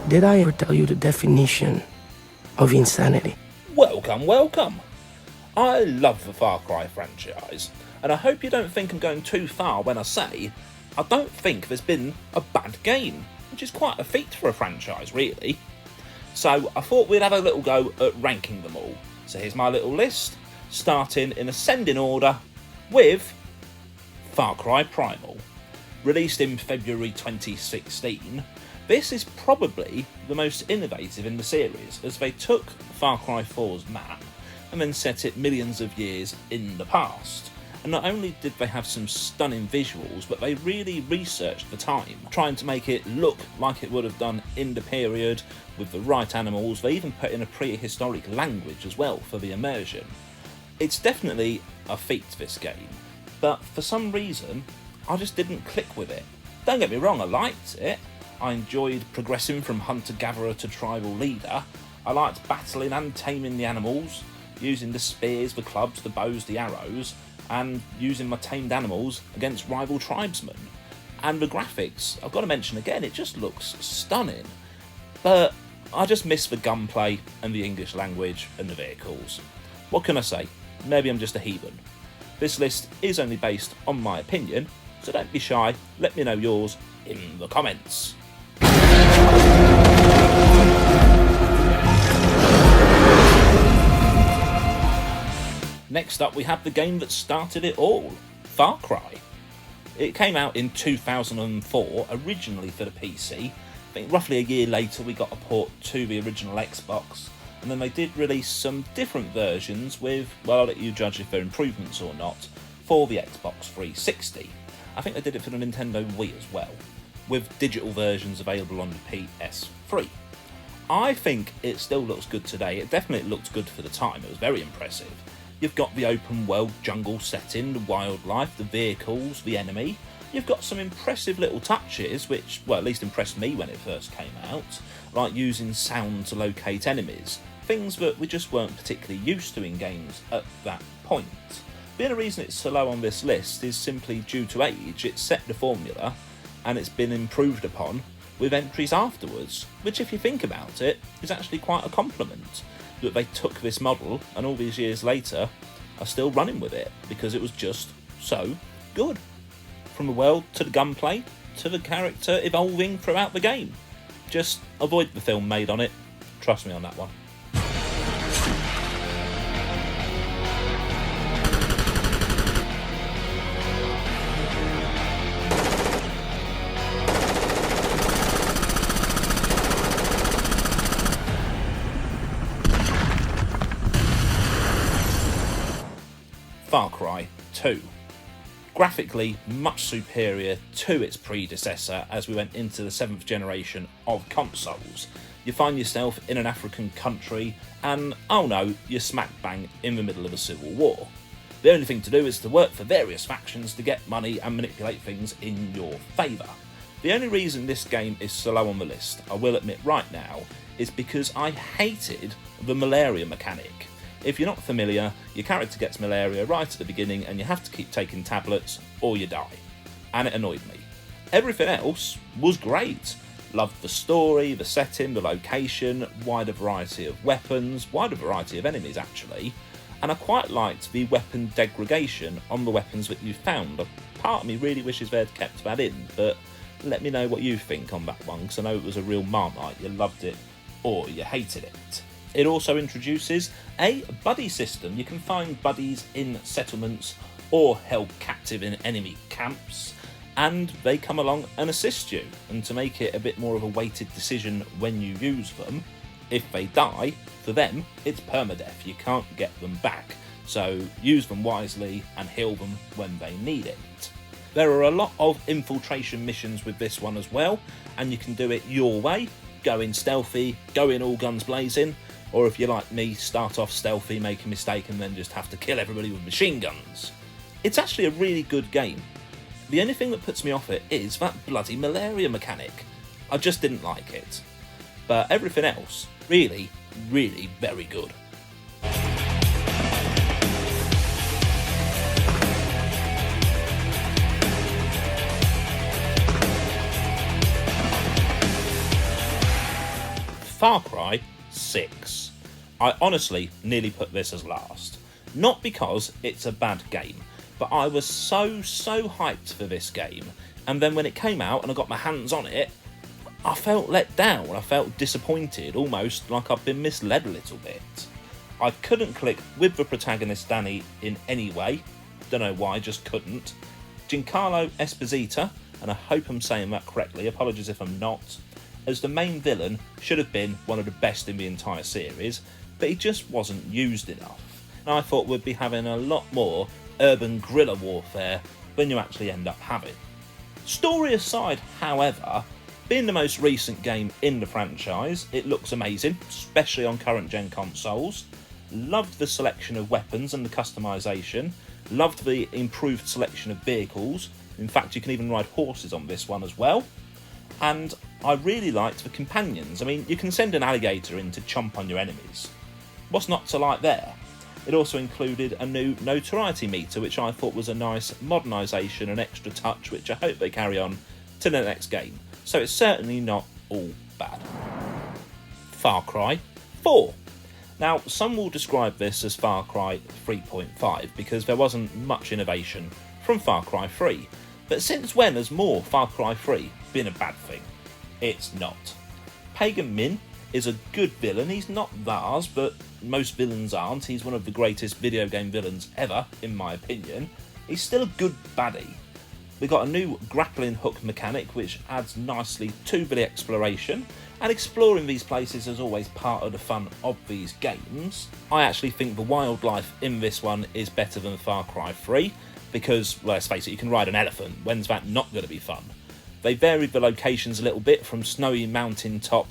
Did I ever tell you the definition of insanity? Welcome, welcome. I love the Far Cry franchise, and I hope you don't think I'm going too far when I say I don't think there's been a bad game, which is quite a feat for a franchise, really. So I thought we'd have a little go at ranking them all. So here's my little list, starting in ascending order with Far Cry Primal. Released in February 2016, this is probably the most innovative in the series, as they took Far Cry 4's map and then set it millions of years in the past. And not only did they have some stunning visuals, but they really researched the time, trying to make it look like it would have done in the period with the right animals. They even put in a prehistoric language as well for the immersion. It's definitely a feat, this game, but for some reason I just didn't click with it. Don't get me wrong, I liked it. I enjoyed progressing from hunter-gatherer to tribal leader. I liked battling and taming the animals, using the spears, the clubs, the bows, the arrows, and using my tamed animals against rival tribesmen. And the graphics, I've got to mention again, it just looks stunning. But I just miss the gunplay and the English language and the vehicles. What can I say? Maybe I'm just a heathen. This list is only based on my opinion, so don't be shy, let me know yours in the comments. Next up we have the game that started it all, Far Cry. It came out in 2004, originally for the PC. I think roughly a year later we got a port to the original Xbox, and then they did release some different versions with, well, I'll let you judge if they're improvements or not, for the Xbox 360. I think they did it for the Nintendo Wii as well, with digital versions available on the PS3. I think it still looks good today. It definitely looked good for the time. It was very impressive. You've got the open world jungle setting, the wildlife, the vehicles, the enemy. You've got some impressive little touches, which, well, at least impressed me when it first came out, like using sound to locate enemies, things that we just weren't particularly used to in games at that point. The only reason it's so low on this list is simply due to age. It's set the formula, and it's been improved upon with entries afterwards, which, if you think about it, is actually quite a compliment. That they took this model and all these years later are still running with it because it was just so good. From the world to the gunplay to the character evolving throughout the game. Just avoid the film made on it, trust me on that one. Far Cry 2. Graphically much superior to its predecessor as we went into the 7th generation of consoles. You find yourself in an African country and, oh no, you're smack bang in the middle of a civil war. The only thing to do is to work for various factions to get money and manipulate things in your favour. The only reason this game is so low on the list, I will admit right now, is because I hated the malaria mechanic. If you're not familiar, your character gets malaria right at the beginning and you have to keep taking tablets or you die. And it annoyed me. Everything else was great. Loved the story, the setting, the location, wider variety of weapons, wider variety of enemies actually, and I quite liked the weapon degradation on the weapons that you found. A part of me really wishes they'd kept that in, but let me know what you think on that one, because I know it was a real Marmite. You loved it or you hated it. It also introduces a buddy system. You can find buddies in settlements or held captive in enemy camps, and they come along and assist you. And to make it a bit more of a weighted decision when you use them, if they die, for them, it's permadeath. You can't get them back. So use them wisely and heal them when they need it. There are a lot of infiltration missions with this one as well, and you can do it your way. Go in stealthy, go in all guns blazing, or if you're like me, start off stealthy, make a mistake, and then just have to kill everybody with machine guns. It's actually a really good game. The only thing that puts me off it is that bloody malaria mechanic. I just didn't like it. But everything else, really, really very good. Far Cry 6. I honestly nearly put this as last. Not because it's a bad game, but I was so hyped for this game, and then when it came out and I got my hands on it, I felt let down, I felt disappointed, almost like I've been misled a little bit. I couldn't click with the protagonist Danny in any way, don't know why, just couldn't. Giancarlo Esposito, and I hope I'm saying that correctly, apologies if I'm not, as the main villain should have been one of the best in the entire series, but he just wasn't used enough. And I thought we'd be having a lot more urban guerrilla warfare than you actually end up having. Story aside, however, being the most recent game in the franchise, it looks amazing, especially on current gen consoles. Loved the selection of weapons and the customization. Loved the improved selection of vehicles. In fact, you can even ride horses on this one as well. And I really liked the companions. I mean, you can send an alligator in to chomp on your enemies. What's not to like there? It also included a new notoriety meter, which I thought was a nice modernisation and extra touch, which I hope they carry on to the next game. So it's certainly not all bad. Far Cry 4. Now, some will describe this as Far Cry 3.5 because there wasn't much innovation from Far Cry 3. But since when has more Far Cry 3 been a bad thing? It's not. Pagan Min is a good villain. He's not Lars, but most villains aren't. He's one of the greatest video game villains ever, in my opinion. He's still a good baddie. We got a new grappling hook mechanic which adds nicely to the exploration, and exploring these places is always part of the fun of these games. I actually think the wildlife in this one is better than Far Cry 3 because, well, let's face it, you can ride an elephant. When's that not going to be fun? They varied the locations a little bit from snowy mountain top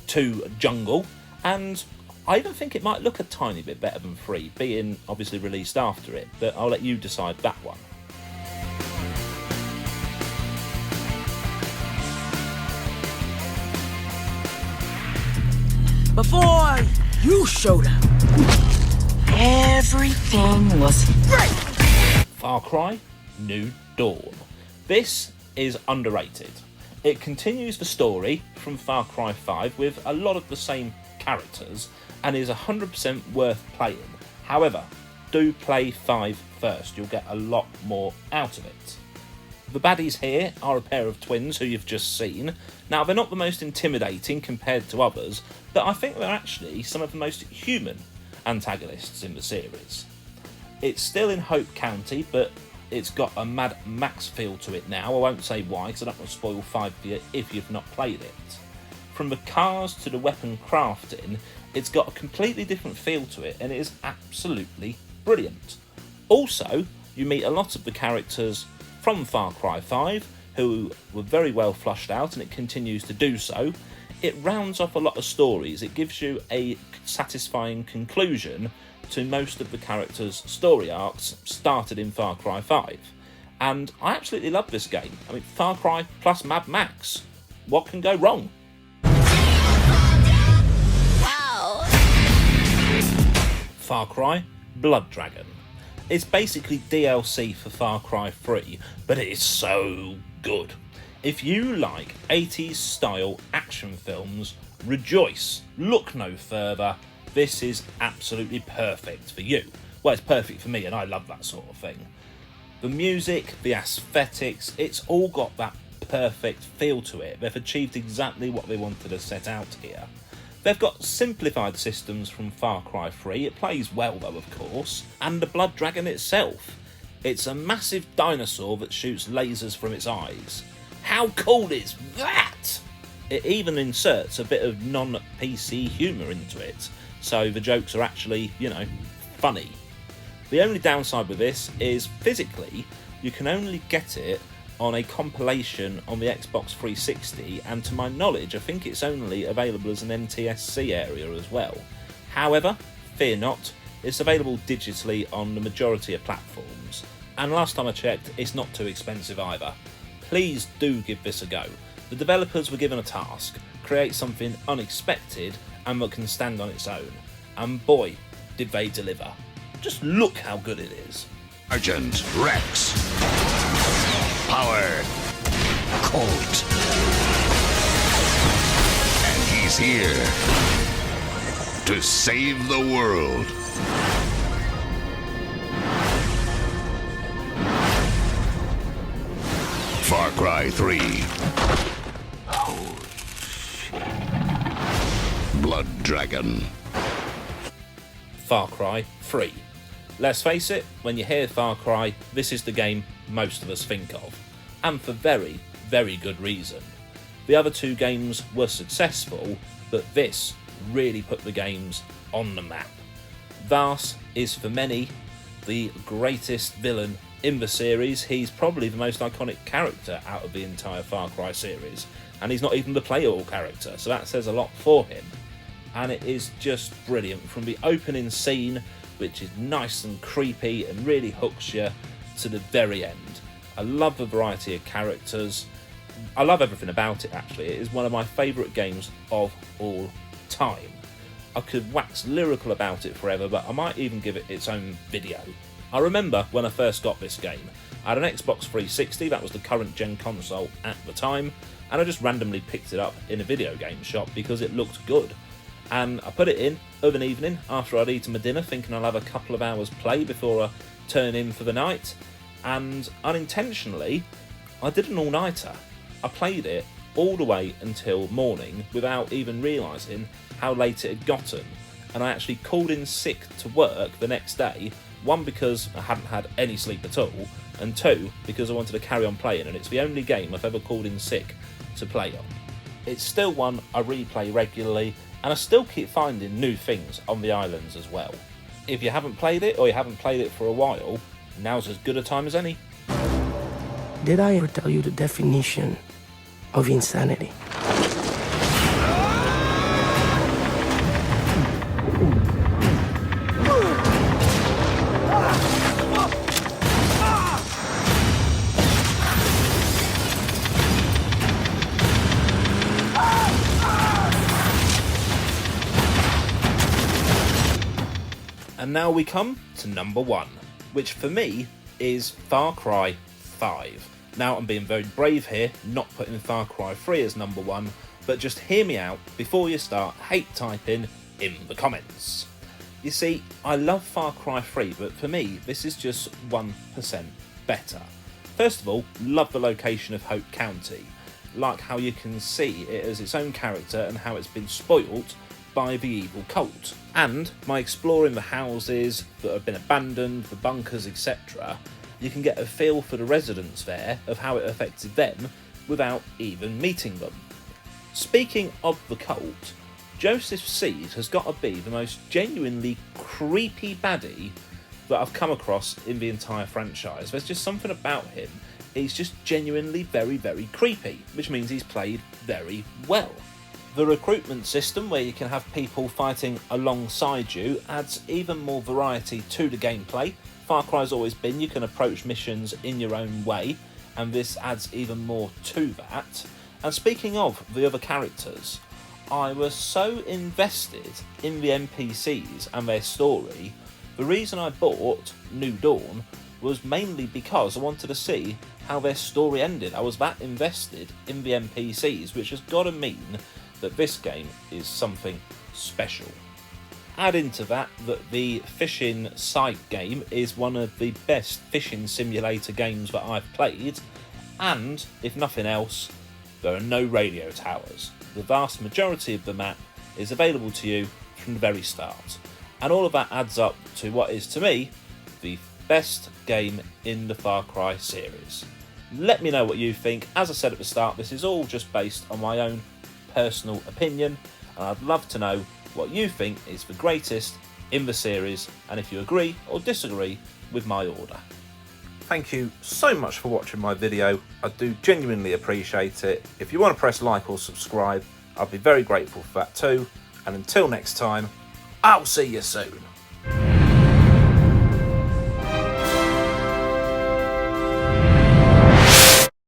to jungle, and I even think it might look a tiny bit better than 3, being obviously released after it, but I'll let you decide that one. Before you showed up, everything was great. Far Cry New Dawn. This is underrated. It continues the story from Far Cry 5 with a lot of the same characters and is 100% worth playing. However, do play 5 first, you'll get a lot more out of it. The baddies here are a pair of twins who you've just seen. Now, they're not the most intimidating compared to others, but I think they're actually some of the most human antagonists in the series. It's still in Hope County, but it's got a Mad Max feel to it now. I won't say why, because I don't want to spoil 5 for you if you've not played it. From the cars to the weapon crafting, it's got a completely different feel to it, and it is absolutely brilliant. Also, you meet a lot of the characters from Far Cry 5, who were very well flushed out, and it continues to do so. It rounds off a lot of stories. It gives you a satisfying conclusion to most of the characters' story arcs started in Far Cry 5. And I absolutely love this game. I mean, Far Cry plus Mad Max. What can go wrong? Wow. Far Cry Blood Dragon. It's basically DLC for Far Cry 3, but it is so good. If you like 80s style action films, rejoice, look no further. This is absolutely perfect for you. Well, it's perfect for me, and I love that sort of thing. The music, the aesthetics, it's all got that perfect feel to it. They've achieved exactly what they wanted to set out here. They've got simplified systems from Far Cry 3, it plays well though of course, and the Blood Dragon itself. It's a massive dinosaur that shoots lasers from its eyes. How cool is that? It even inserts a bit of non-PC humour into it, so the jokes are actually, funny. The only downside with this is physically, you can only get it on a compilation on the Xbox 360, and to my knowledge I think it's only available as an NTSC area as well. However, fear not, it's available digitally on the majority of platforms, and last time I checked it's not too expensive either. Please do give this a go. The developers were given a task, create something unexpected and that can stand on its own, and boy did they deliver. Just look how good it is. Sergeant Rex. Power. Colt. And he's He's here to save the world. Far Cry 3. Blood Dragon. Far Cry 3. Let's face it, when you hear Far Cry, this is the game most of us think of, and for very, very good reason. The other two games were successful, but this really put the games on the map. Vaas is for many the greatest villain in the series. He's probably the most iconic character out of the entire Far Cry series, and he's not even the playable character, so that says a lot for him. And it is just brilliant, from the opening scene, which is nice and creepy and really hooks you, to the very end. I love the variety of characters. I love everything about it, actually. It is one of my favourite games of all time. I could wax lyrical about it forever, but I might even give it its own video. I remember when I first got this game, I had an Xbox 360, that was the current gen console at the time, and I just randomly picked it up in a video game shop because it looked good. And I put it in of an evening after I'd eaten my dinner, thinking I'll have a couple of hours play before I turn in for the night, and unintentionally I did an all-nighter. I played it all the way until morning without even realising how late it had gotten, and I actually called in sick to work the next day, one because I hadn't had any sleep at all, and two because I wanted to carry on playing, and it's the only game I've ever called in sick to play on. It's still one I replay regularly, and I still keep finding new things on the islands as well. If you haven't played it, or you haven't played it for a while, now's as good a time as any. Did I ever tell you the definition of insanity? And now we come to number one, which for me is Far Cry 5. Now I'm being very brave here, not putting Far Cry 3 as number one, but just hear me out before you start hate typing in the comments. You see, I love Far Cry 3, but for me this is just 1% better. First of all, love the location of Hope County. Like how you can see it as its own character and how it's been spoilt by the evil cult. And by exploring the houses that have been abandoned, the bunkers, etc., you can get a feel for the residents there of how it affected them without even meeting them. Speaking of the cult, Joseph Seed has got to be the most genuinely creepy baddie that I've come across in the entire franchise. There's just something about him. He's just genuinely very, very creepy, which means he's played very well. The recruitment system, where you can have people fighting alongside you, adds even more variety to the gameplay. Far Cry's always been you can approach missions in your own way, and this adds even more to that. And speaking of the other characters, I was so invested in the NPCs and their story, the reason I bought New Dawn was mainly because I wanted to see how their story ended. I was that invested in the NPCs, which has got to mean that this game is something special. Add into that the fishing side game is one of the best fishing simulator games that I've played, and if nothing else, there are no radio towers. The vast majority of the map is available to you from the very start, and all of that adds up to what is, to me, the best game in the Far Cry series. Let me know what you think. As I said at the start, this is all just based on my own personal opinion, and I'd love to know what you think is the greatest in the series, and if you agree or disagree with my order. Thank you so much for watching my video. I do genuinely appreciate it. If you want to press like or subscribe, I'd be very grateful for that too. And until next time, I'll see you soon.